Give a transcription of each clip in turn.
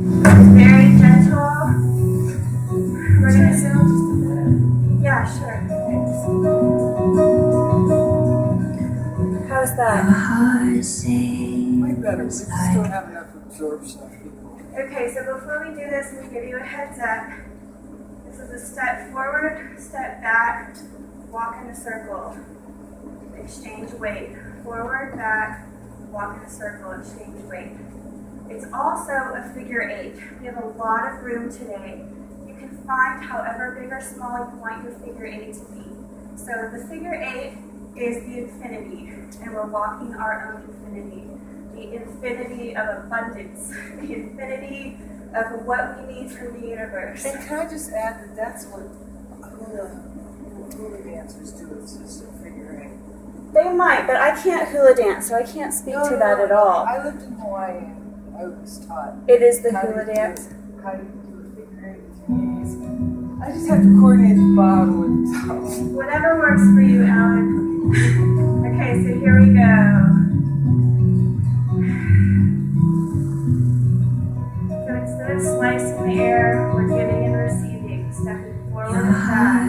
Very gentle. We're going to do just a bit. Yeah, sure. How's that? Way better. We just don't have enough absorption. Okay, so before we do this, let me give you a heads up. This is a step forward, step back, walk in a circle, exchange weight. Forward, back, walk in a circle, exchange weight. It's also a figure 8. We have a lot of room today. You can find however big or small you want your figure 8 to be. So the figure 8 is the infinity, and we're walking our own infinity. The infinity of abundance, the infinity of what we need from the universe. And can I just add that that's what hula dancers do, it's just a figure 8. They might, but I can't hula dance, so I can't speak to that at all. I lived in Hawaii and I was taught. It is the hula dance. How do you do a figure 8 with your knees? I just have to coordinate the bottom with the top. Whatever works for you, Alan. Okay, so here we go. So instead of slicing the air, we're giving and receiving, stepping forward and back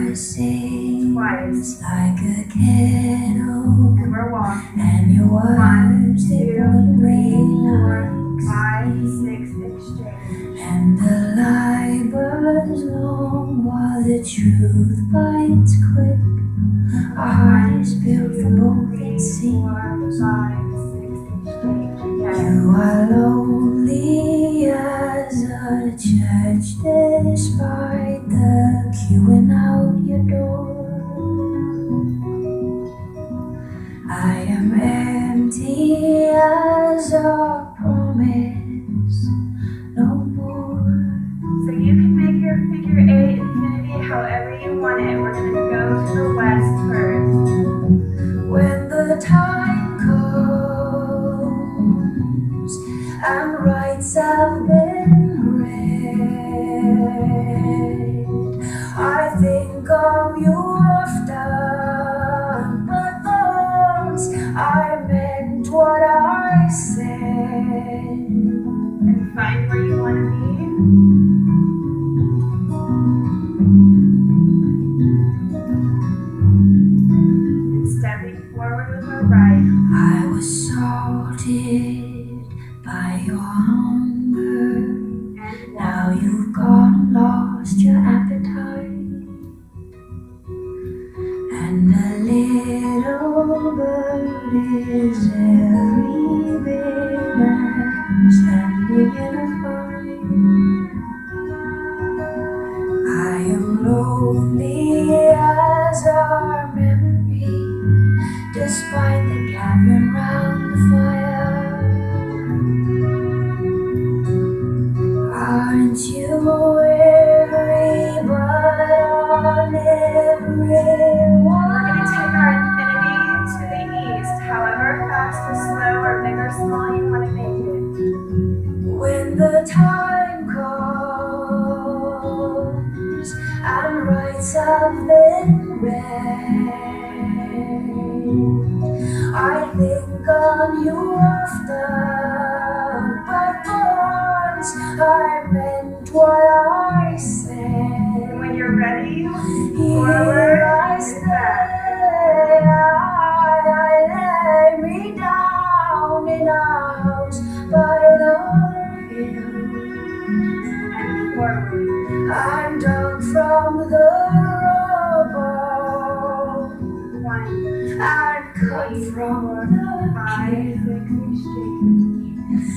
twice. Like a kettle, And we're walking. and your 1, words 2, they 3, wouldn't 4, 5, 6, exchange. and the lie burns long while the truth bites quick. Our heart is built for both, it 4, seems. 5, 6, exchange. Yes. You are lonely as a church despite the queuing out your door. I am empty as a promise, no more. So you can make your figure 8 infinity however you want it. We're going to go to the west first. When the time comes and rights have been read, I think of you often, but thoughts I meant what I said. And find where you want to be. And stepping forward with our right. I was salted by your hunger. And Now you've gone, lost your appetite, and a little bird is every big man standing in a fight. I am lonely as our memory, despite the gathering round the fire. Aren't you everybody on everyone? we're going to take our infinity to the east. However fast or slow or big or small you want to make it. When the time comes and rights have been read, I think of you often, but once I meant what I said. And when you're ready, Here forward I and stay, back. I lay me down in a house by the hill. And forward. I'm dug from the rubble, 1, I'm cut 3, from 4, the 5, 6, kill. exchange.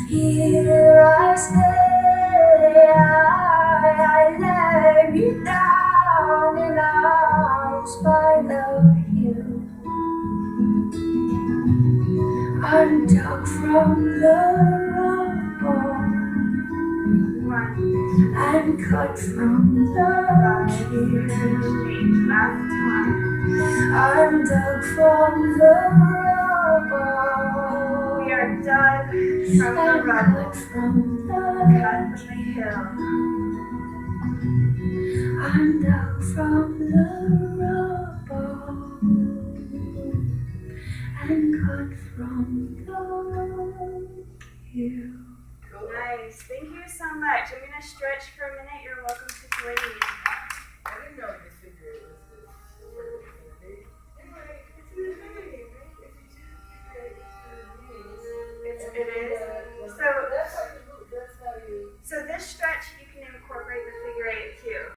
Here I stay, I lay me down in a house by the hill. I'm dug from the rubble, 1, I'm cut from the 5, 6, kill. exchange. Last time. I'm dug from the rubble. We are dug from the I'm rubble. cut from the Cut from the hill. I'm dug from the rubble and cut from the hill. Nice. Thank you so much. stretch for a minute, you're welcome to join me